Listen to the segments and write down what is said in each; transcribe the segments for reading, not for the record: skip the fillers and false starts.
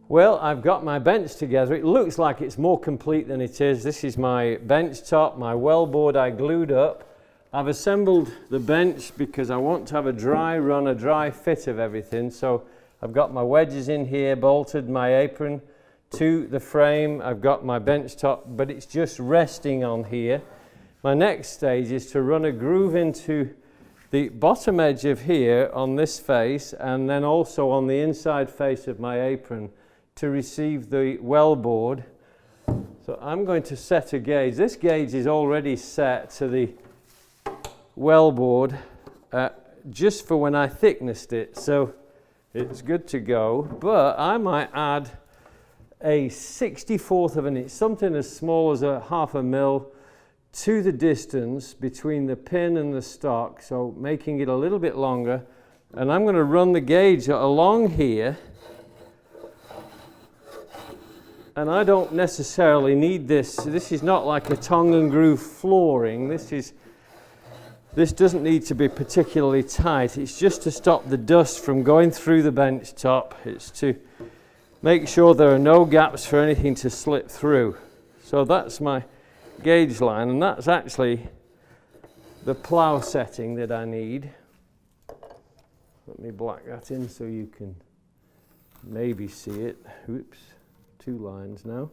Well, I've got my bench together. It looks like it's more complete than it is. This is my bench top, my wellboard I glued up. I've assembled the bench because I want to have a dry run, a dry fit of everything. So I've got my wedges in here, bolted my apron to the frame. I've got my bench top, but it's just resting on here. My next stage is to run a groove into the bottom edge of here on this face, and then also on the inside face of my apron to receive the wellboard. So I'm going to set a gauge. This gauge is already set to the wellboard just for when I thicknessed it, so it's good to go. But I might add a 1/64 of an inch, something as small as a 1/2 mil, to the distance between the pin and the stock, so making it a little bit longer. And I'm going to run the gauge along here. And I don't necessarily need this. This is not like a tongue and groove flooring. This doesn't need to be particularly tight. It's just to stop the dust from going through the bench top. It's to make sure there are no gaps for anything to slip through. So that's my gauge line, and that's actually the plough setting that I need. Let me black that in so you can maybe see it. Oops. 2 lines now.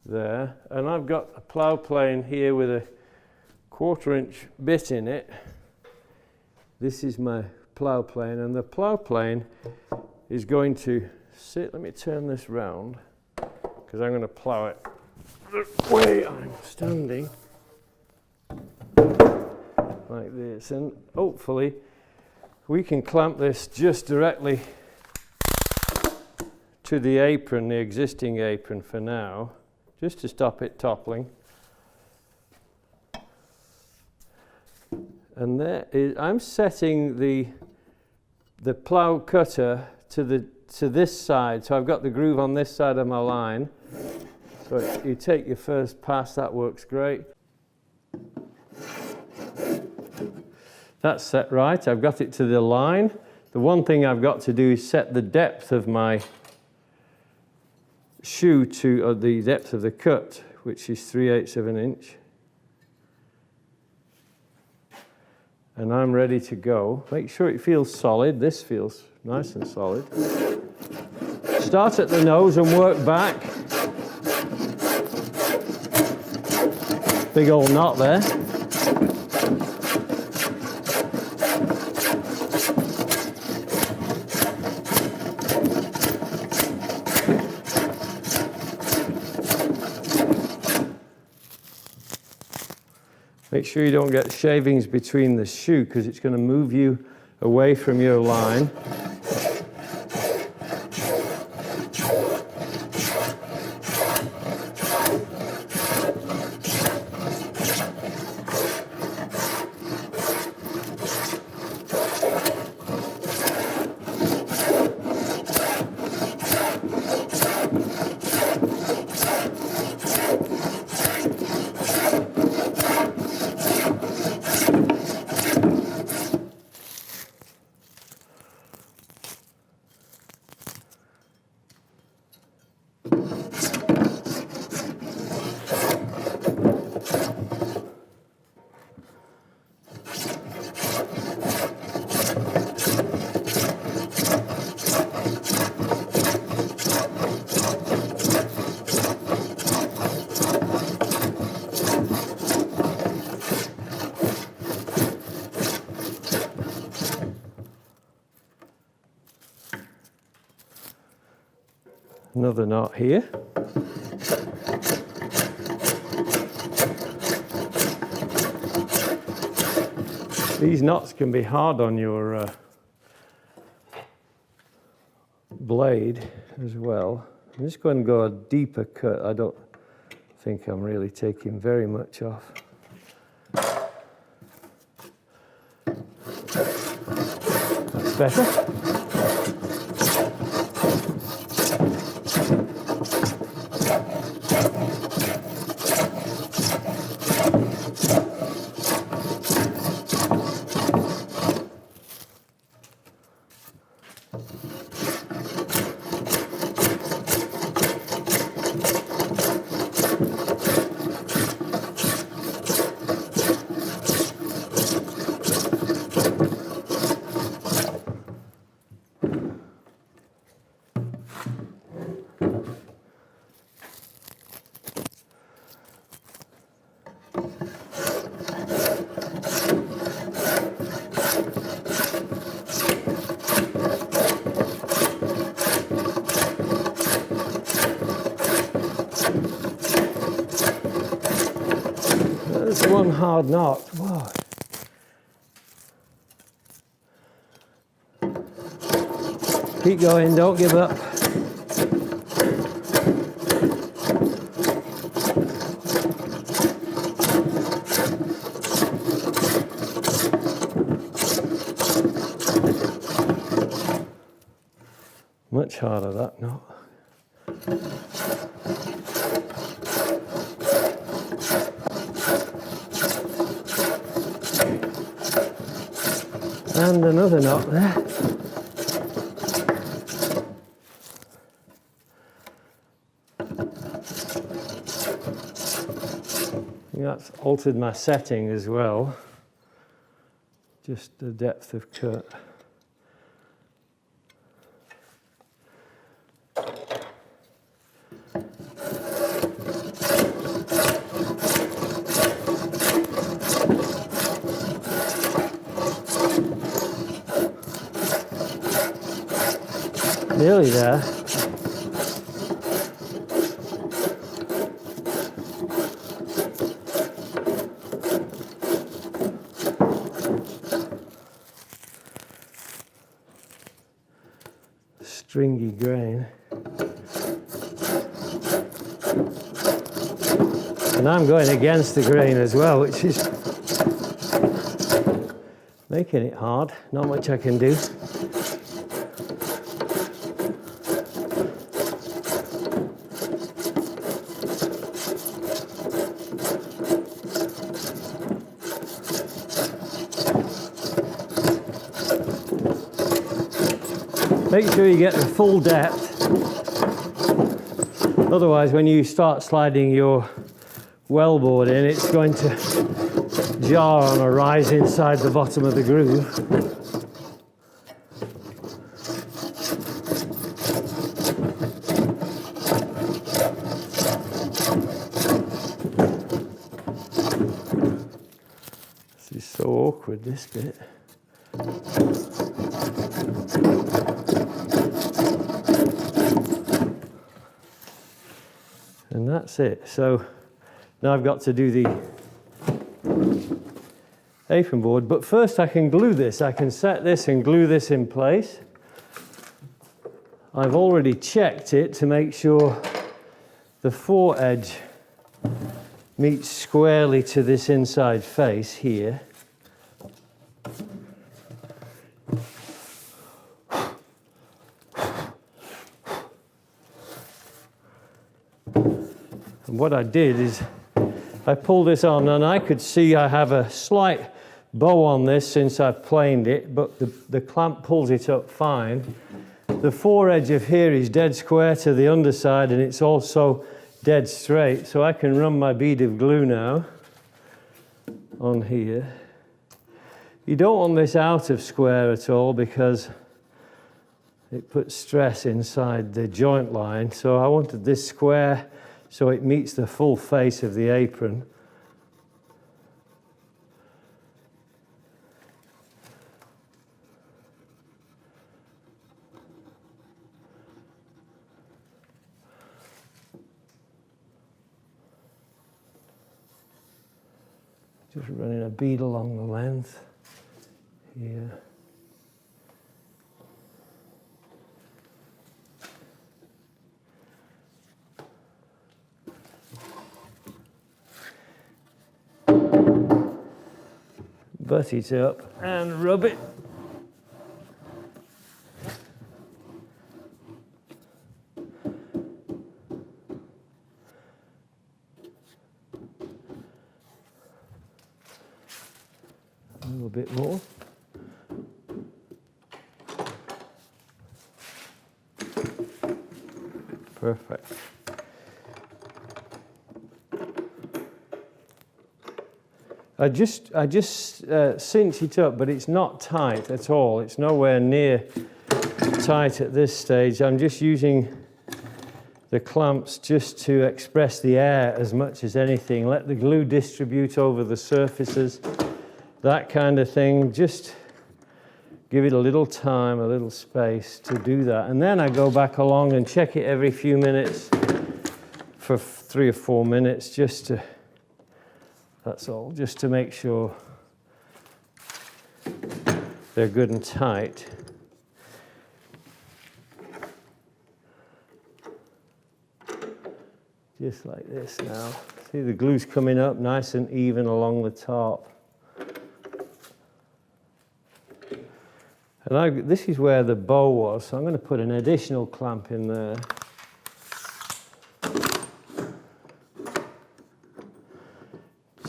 There. And I've got a plough plane here with a 1/4 inch bit in it. This is my plough plane, and the plough plane is going to sit. Let me turn this round because I'm going to plough it the way I'm standing, like this, and hopefully we can clamp this just directly to the apron, the existing apron for now, just to stop it toppling. And there is, I'm setting the plough cutter to this side, so I've got the groove on this side of my line. So you take your first pass, that works great. That's set right, I've got it to the line. The one thing I've got to do is set the depth of my shoe to the depth of the cut, which is 3/8 of an inch. And I'm ready to go. Make sure it feels solid. This feels nice and solid. Start at the nose and work back. Big old knot there. Make sure you don't get shavings between the shoe because it's going to move you away from your line. Another knot here. These knots can be hard on your blade as well. I'm just going to go a deeper cut. I don't think I'm really taking very much off. That's better. one hard knot. Whoa. Keep going, don't give up. Much harder, that knot. And another knot there. That's altered my setting as well, just the depth of cut. Nearly there. Stringy grain. And I'm going against the grain as well, which is making it hard. Not much I can do. Make sure you get the full depth, otherwise when you start sliding your wellboard in, it's going to jar on a rise inside the bottom of the groove. This is so awkward, this bit. And that's it. So now I've got to do the apron board, but first I can glue this. I can set this and glue this in place. I've already checked it to make sure the fore edge meets squarely to this inside face here. And what I did is I pulled this on, and I could see I have a slight bow on this since I've planed it, but the clamp pulls it up fine. The fore edge of here is dead square to the underside, and it's also dead straight, so I can run my bead of glue now on here. You don't want this out of square at all because it puts stress inside the joint line, so I wanted this square so it meets the full face of the apron. Just running a bead along the length here. Butt it up and rub it. A little bit more. Perfect. I just cinch it up, but it's not tight at all. It's nowhere near tight at this stage. I'm just using the clamps just to express the air as much as anything. Let the glue distribute over the surfaces, that kind of thing. Just give it a little time, a little space to do that. And then I go back along and check it every few minutes for 3 or 4 minutes just to That's all, just to make sure they're good and tight. Just like this now. See, the glue's coming up nice and even along the top. And this is where the bow was, so I'm going to put an additional clamp in there.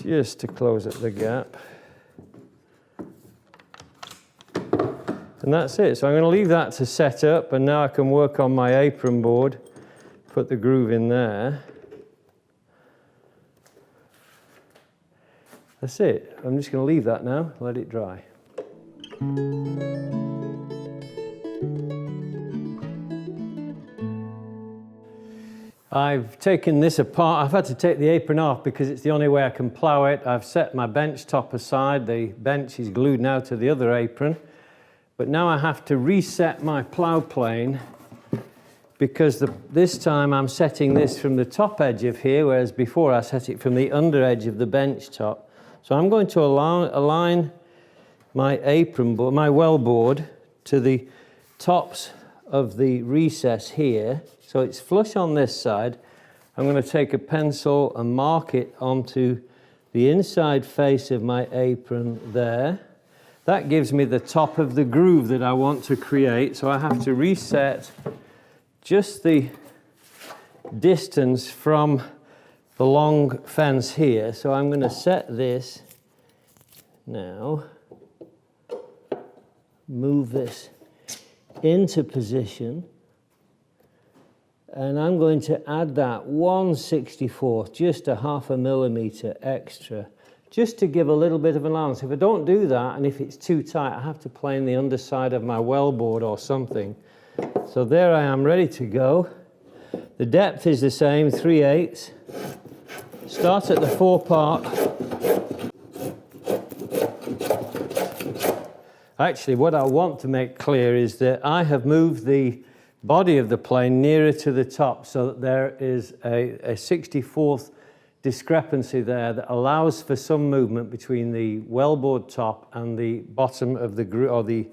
Just to close up the gap. And that's it. So I'm going to leave that to set up, and now I can work on my apron board, put the groove in there. That's it. I'm just going to leave that now, let it dry. I've taken this apart. I've had to take the apron off because it's the only way I can plough it. I've set my bench top aside. The bench is glued now to the other apron. But now I have to reset my plough plane because this time I'm setting this from the top edge of here, whereas before I set it from the under edge of the bench top. So I'm going to align my apron board, my well board, to the tops of the recess here. So it's flush on this side. I'm going to take a pencil and mark it onto the inside face of my apron there. That gives me the top of the groove that I want to create. So I have to reset just the distance from the long fence here. So I'm going to set this now, move this into position. And I'm going to add that 1/64, just a ½ millimeter extra, just to give a little bit of an allowance. If I don't do that, and if it's too tight, I have to plane the underside of my well board or something. So there I am, ready to go. The depth is the same, 3/8. Start at the 4-part. Actually, what I want to make clear is that I have moved the body of the plane nearer to the top so that there is a 64th discrepancy there that allows for some movement between the wellboard top and the bottom of the groove, or the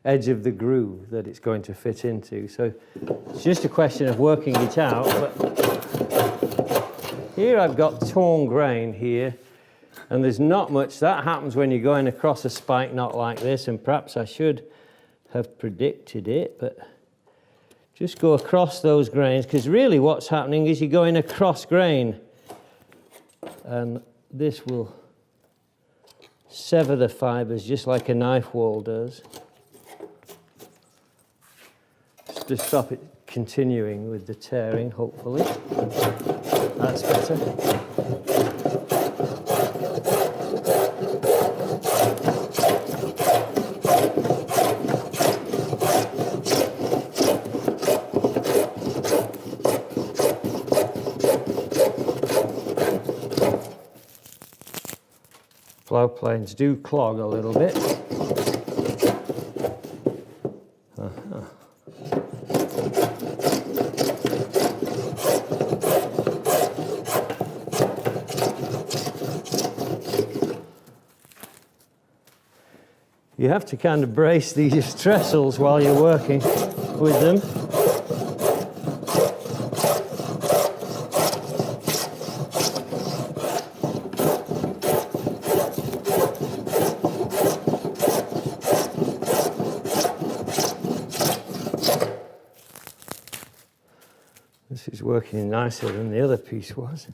edge of the groove that it's going to fit into. So it's just a question of working it out. But here I've got torn grain here, and there's not much. That happens when you're going across a spike knot like this, and perhaps I should have predicted it, but just go across those grains, because really what's happening is you're going across grain, and this will sever the fibers just like a knife wall does, just to stop it continuing with the tearing, hopefully. That's better. Plough planes do clog a little bit. You have to kind of brace these trestles while you're working with them. This is working nicer than the other piece was.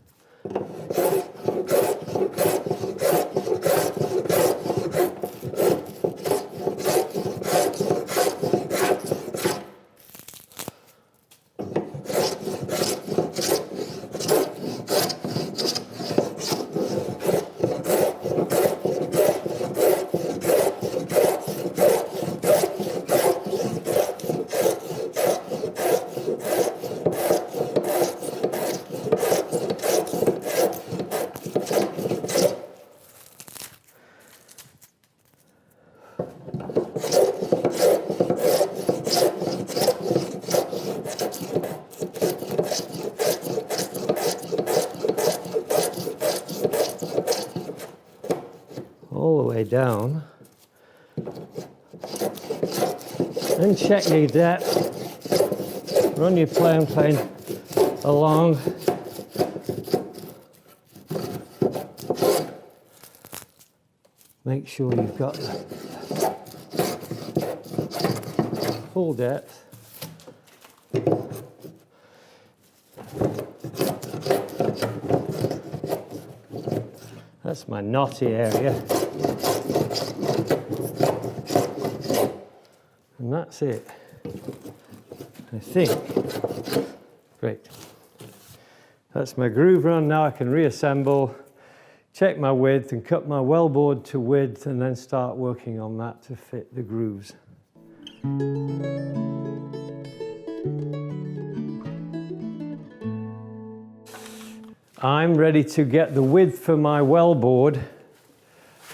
all the way down. Then check your depth. Run your plane along. Make sure you've got the full depth. That's my knotty area. And that's it, I think. Great. That's my groove run. Now I can reassemble, check my width and cut my wellboard to width and then start working on that to fit the grooves. I'm ready to get the width for my wellboard,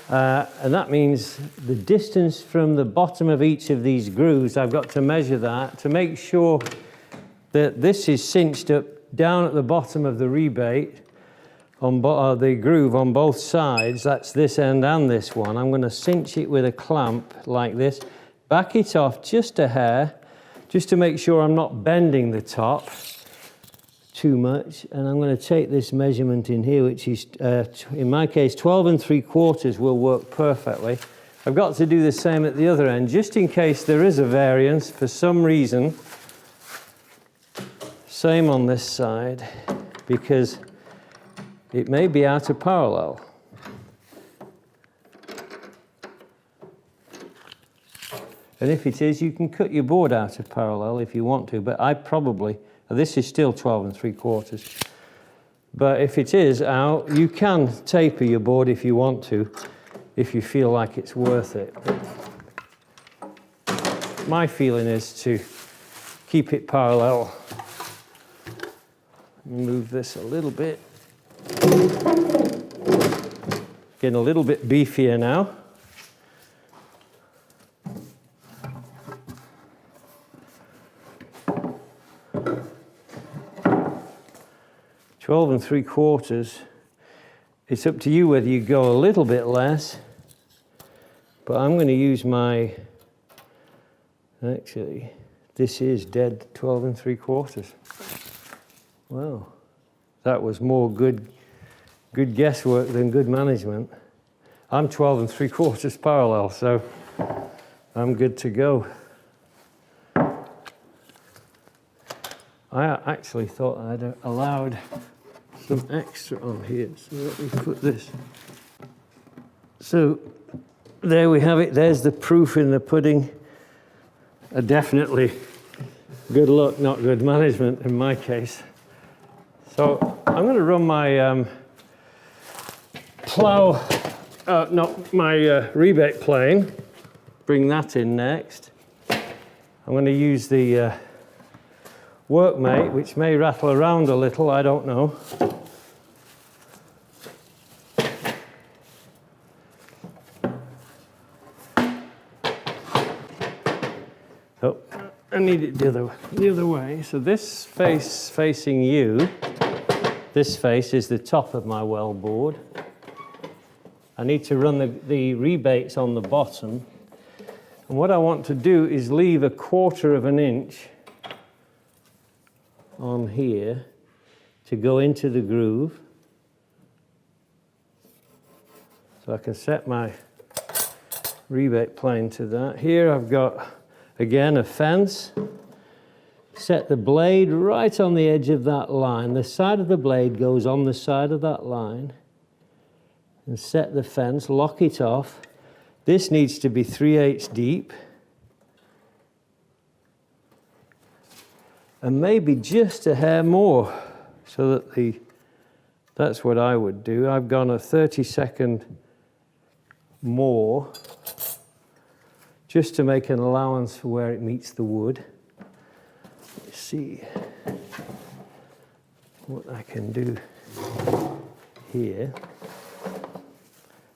and that means the distance from the bottom of each of these grooves. I've got to measure that to make sure that this is cinched up down at the bottom of the rebate on the groove on both sides. That's this end and this one. I'm going to cinch it with a clamp like this, back it off just a hair, just to make sure I'm not bending the top too much. And I'm going to take this measurement in here, which is, in my case, 12 3/4 will work perfectly. I've got to do the same at the other end, just in case there is a variance for some reason. Same on this side, because it may be out of parallel. And if it is, you can cut your board out of parallel if you want to, but I probably, this is still 12 3/4. But if it is out, you can taper your board if you want to, if you feel like it's worth it. But my feeling is to keep it parallel. Move this a little bit. Getting a little bit beefier now. $12 3/4. It's up to you whether you go a little bit less, but I'm going to use my, actually, this is dead 12 3/4. Wow, that was more good guesswork than good management. I'm 12 3/4 parallel, so I'm good to go. I actually thought I'd allowed some extra on here, so let me put this. So there we have it. There's the proof in the pudding. Definitely good luck, not good management in my case. So I'm going to run my plough, not my rebate plane. Bring that in next. I'm going to use the Workmate, which may rattle around a little, I don't know. Oh, I need it the other way. So this face facing you, this face is the top of my wellboard. I need to run the rebates on the bottom. And what I want to do is leave 1/4 of an inch on here to go into the groove. So I can set my rebate plane to that. Here I've got, again, a fence. Set the blade right on the edge of that line. The side of the blade goes on the side of that line. And set the fence, lock it off. This needs to be 3/8 deep. And maybe just a hair more, so that that's what I would do. I've gone a 30-second more, just to make an allowance for where it meets the wood. Let's see what I can do here.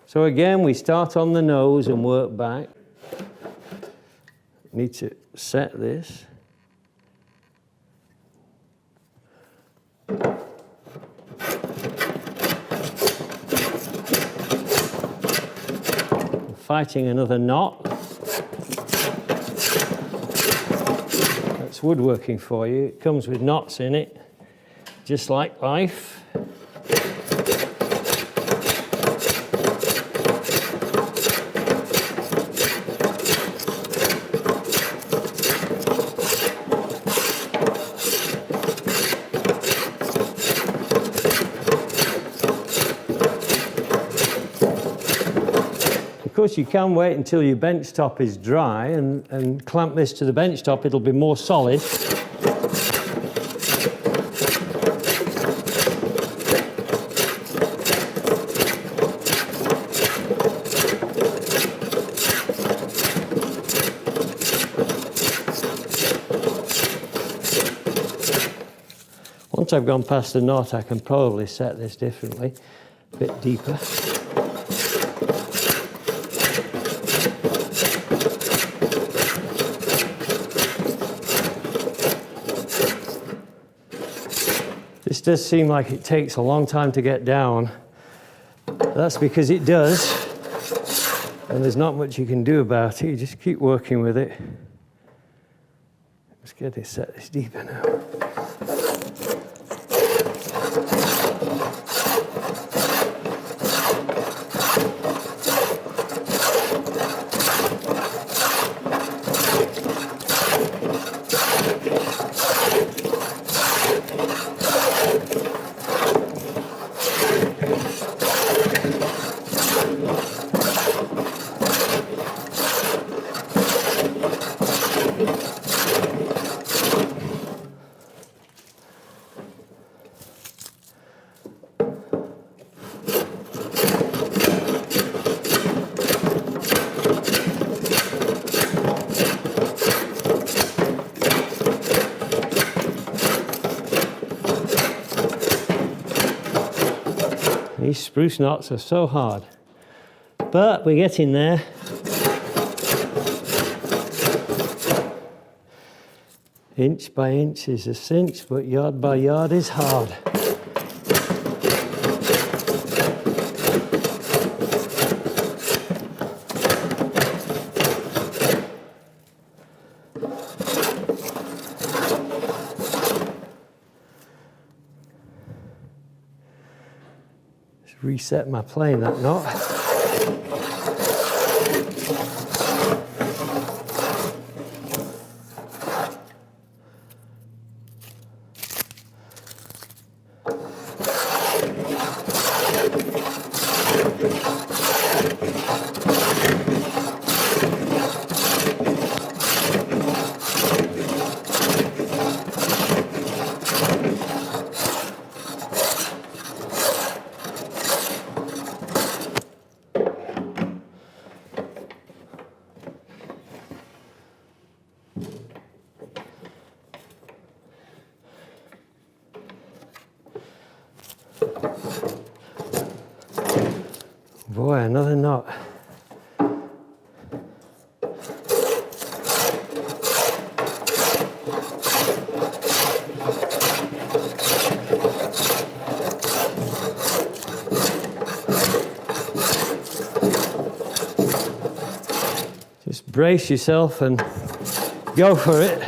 So again, we start on the nose and work back. Need to set this. fighting another knot. That's woodworking for you. It comes with knots in it, just like life. Of course, you can wait until your bench top is dry and clamp this to the bench top. It'll be more solid. Once I've gone past the knot, I can probably set this differently, a bit deeper. This does seem like it takes a long time to get down. That's because it does, and there's not much you can do about it. You just keep working with it. Let's get this set this deeper now. These spruce knots are so hard, but we're getting there. Inch by inch is a cinch, but yard by yard is hard. Reset my plane, that knot. Boy, another knot. Just brace yourself and go for it.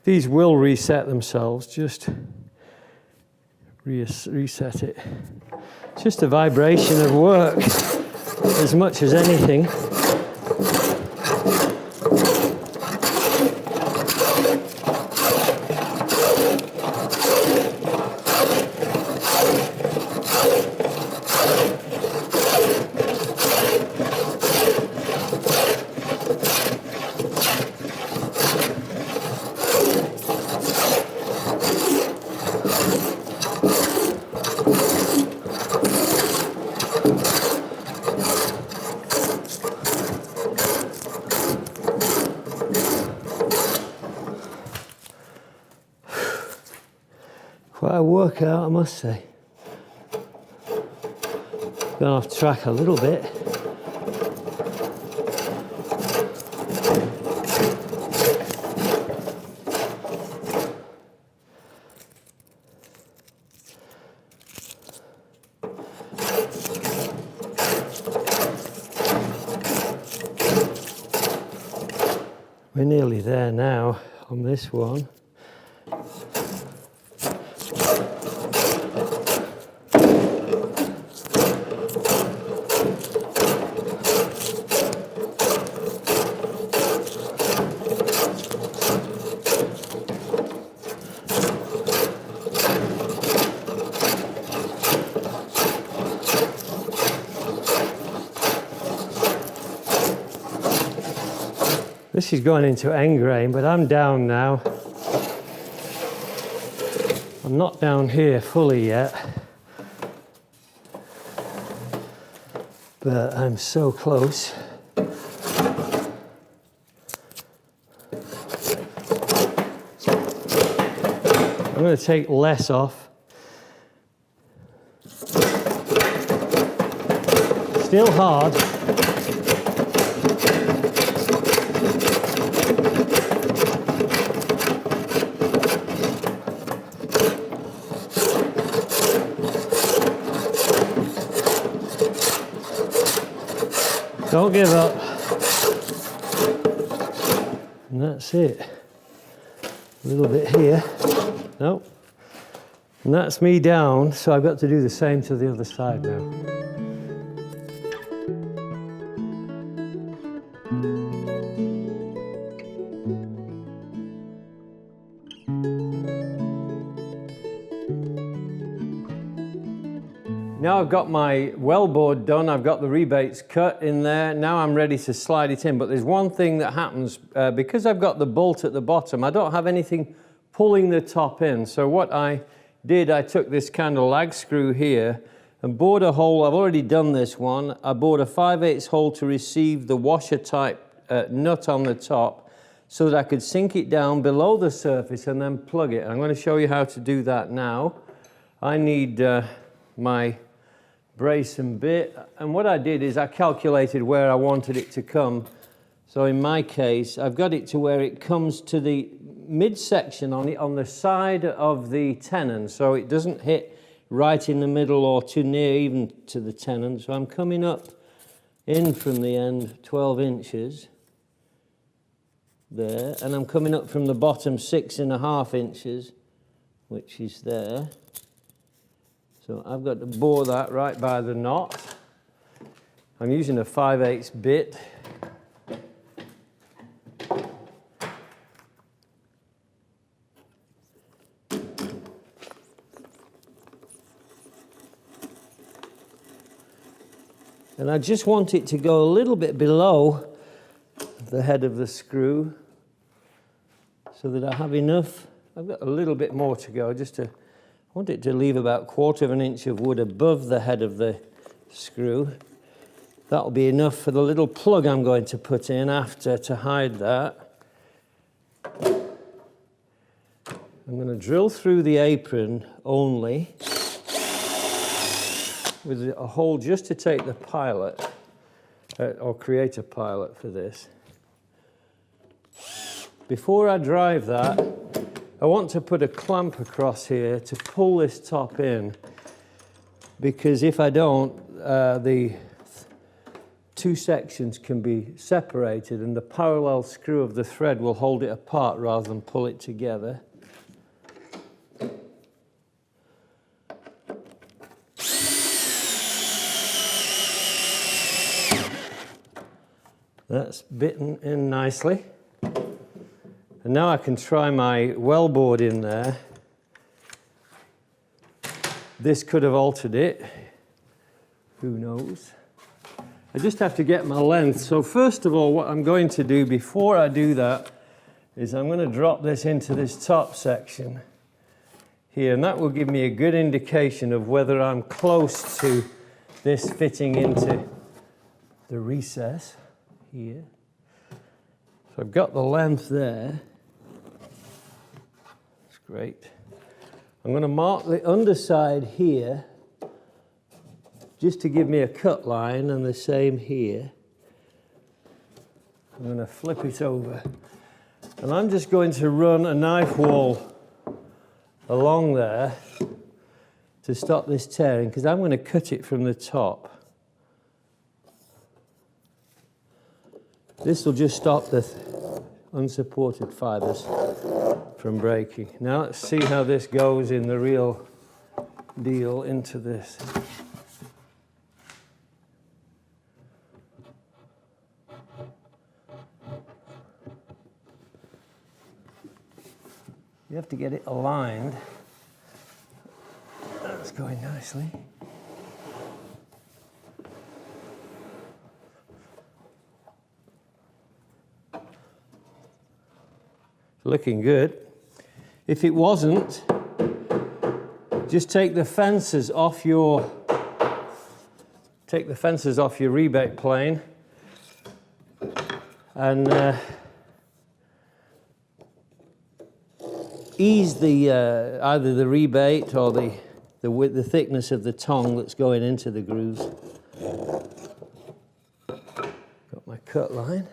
These will reset themselves, just reset it. It's just a vibration of work as much as anything. Quite a workout, I must say. Gone off track a little bit. We're nearly there now on this one. This is going into end grain, but I'm down now. I'm not down here fully yet, but I'm so close. I'm going to take less off. Still hard. Don't give up. And that's it. A little bit here. Nope. And that's me down, so I've got to do the same to the other side now. Now I've got my wellboard done, I've got the rebates cut in there, now I'm ready to slide it in. But there's one thing that happens, because I've got the bolt at the bottom, I don't have anything pulling the top in. So what I did, I took this kind of lag screw here and bored a hole. I've already done this one. I bored a 5/8 hole to receive the washer type nut on the top so that I could sink it down below the surface and then plug it. I'm going to show you how to do that now. I need my brace and bit, and what I did is I calculated where I wanted it to come. So in my case, I've got it to where it comes to the midsection on the side of the tenon, so it doesn't hit right in the middle or too near even to the tenon. So I'm coming up in from the end 12 inches there, and I'm coming up from the bottom 6.5 inches, which is there. So I've got to bore that right by the knot. I'm using a 5/8 bit. And I just want it to go a little bit below the head of the screw so that I have enough. I've got a little bit more to go, I want it to leave about 1/4 inch of wood above the head of the screw. That'll be enough for the little plug I'm going to put in after to hide that. I'm going to drill through the apron only with a hole just to take the pilot, or create a pilot for this. Before I drive that, I want to put a clamp across here to pull this top in, because if I don't, the two sections can be separated and the parallel screw of the thread will hold it apart rather than pull it together. That's bitten in nicely. And now I can try my wellboard in there. This could have altered it. Who knows? I just have to get my length. So first of all, what I'm going to do before I do that is I'm going to drop this into this top section here, and that will give me a good indication of whether I'm close to this fitting into the recess here. So I've got the length there. That's great. I'm going to mark the underside here just to give me a cut line, and the same here. I'm going to flip it over, and I'm just going to run a knife wall along there to stop this tearing, because I'm going to cut it from the top. This will just stop the unsupported fibres from breaking. Now let's see how this goes in the real deal into this. You have to get it aligned. That's going nicely. Looking good. If it wasn't, just take the fences off your rebate plane and ease the either the rebate or the thickness of the tongue that's going into the grooves. Got my cut line.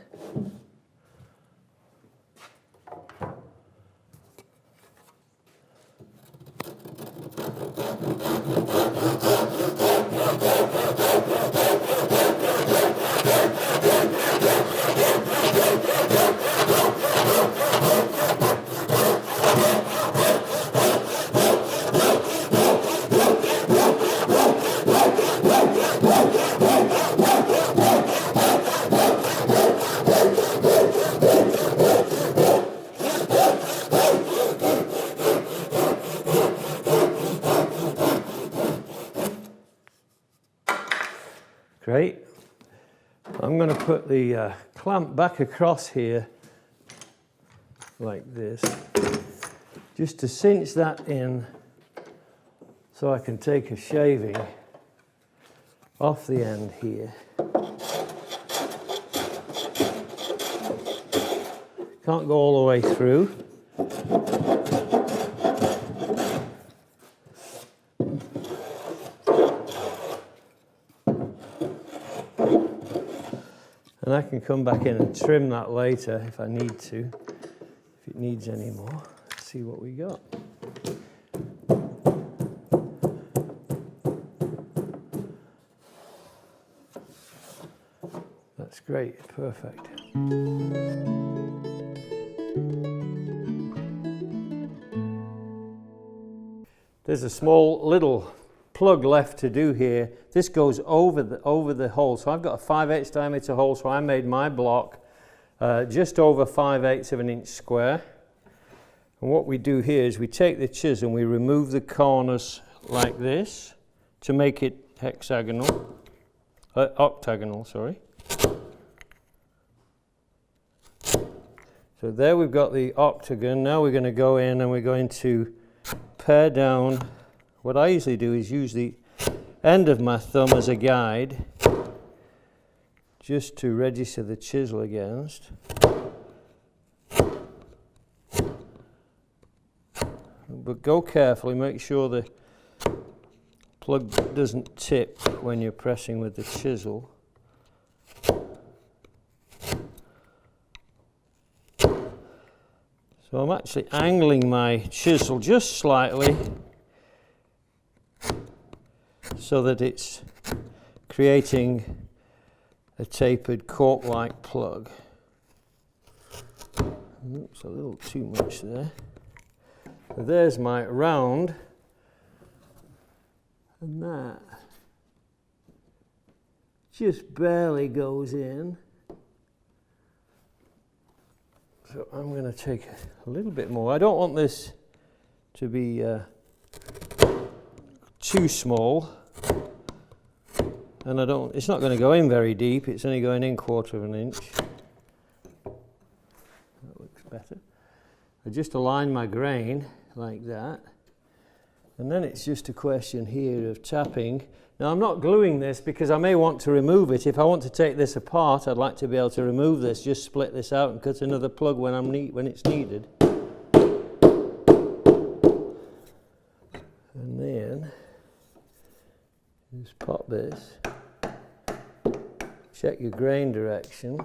Great. I'm going to put the clamp back across here like this, just to cinch that in so I can take a shaving off the end here. Can't go all the way through. And I can come back in and trim that later if I need to, if it needs any more. Let's see what we got. That's great, perfect. There's a small little plug left to do here. This goes over the hole. So I've got a 5/8 diameter hole, so I made my block just over 5/8 of an inch square. And what we do here is we take the chisel and we remove the corners like this to make it octagonal, sorry. So there we've got the octagon. Now we're going to go in and we're going to pare down. What I usually do is use the end of my thumb as a guide, just to register the chisel against. But go carefully, make sure the plug doesn't tip when you're pressing with the chisel. So I'm actually angling my chisel just slightly so that it's creating a tapered cork-like plug. Oops, a little too much there. So there's my round, and that just barely goes in. So I'm going to take a little bit more. I don't want this to be too small, and it's not going to go in very deep. It's only going in 1/4 of an inch. That looks better. I just align my grain like that, and then it's just a question here of tapping. Now I'm not gluing this because I may want to remove it. If I want to take this apart, I'd like to be able to remove this, just split this out and cut another plug when it's needed. And then just pop this, check your grain direction.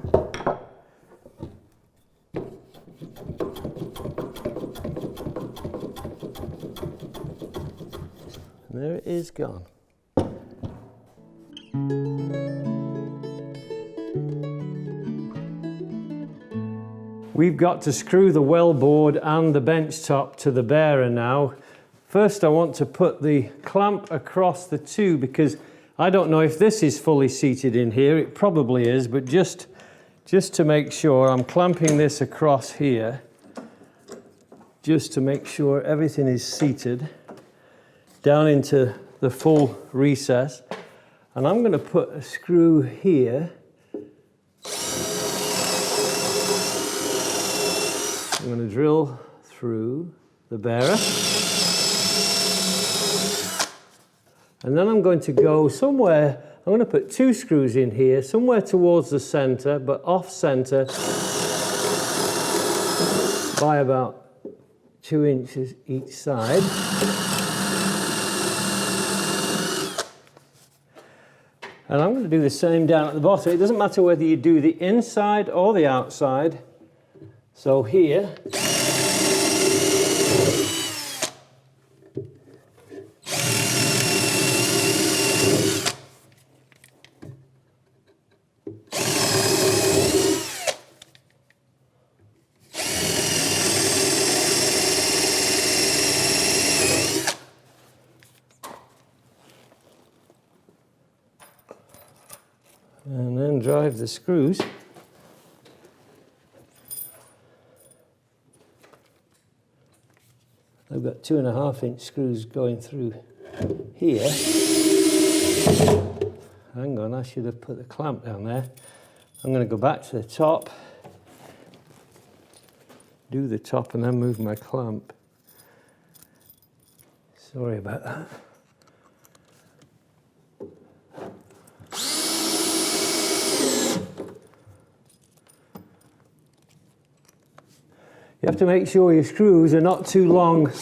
And there it is, gone. We've got to screw the well board and the bench top to the bearer now. First I want to put the clamp across the two, because I don't know if this is fully seated in here. It probably is, but just to make sure, I'm clamping this across here just to make sure everything is seated down into the full recess. And I'm going to put a screw here. I'm going to drill through the bearer. And then I'm going to go somewhere, I'm going to put 2 screws in here, somewhere towards the center, but off center by about 2 inches each side. And I'm going to do the same down at the bottom. It doesn't matter whether you do the inside or the outside. So here, and then drive the screws. I've got 2.5-inch screws going through here. Hang on, I should have put the clamp down there. I'm going to go back to the top, do the top, and then move my clamp. Sorry about that. You have to make sure your screws are not too long for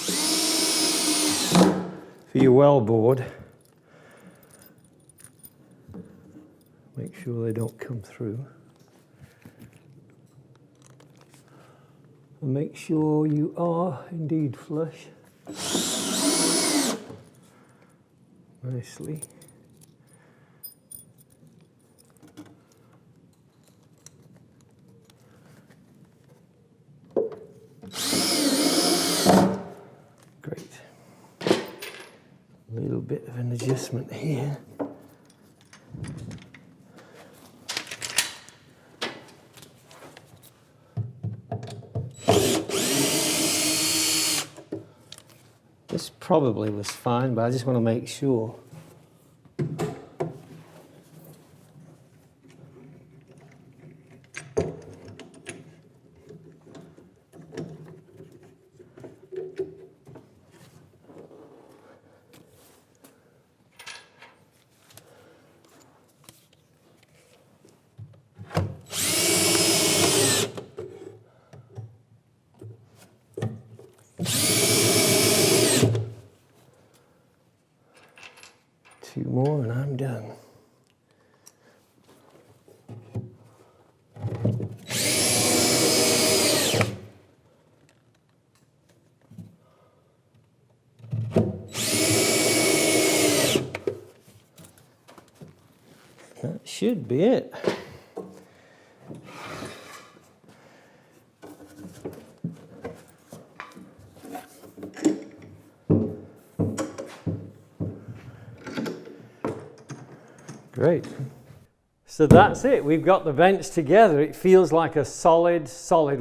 your well board. Make sure they don't come through. And make sure you are indeed flush. Nicely. Great. A little bit of an adjustment here. This probably was fine, but I just want to make sure. Two more and I'm done. That should be it. Great. So that's it. We've got the bench together. It feels like a solid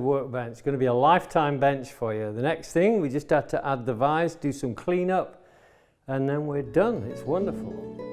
workbench. It's going to be a lifetime bench for you. The next thing, we just had to add the vise, do some cleanup, and then we're done. It's wonderful.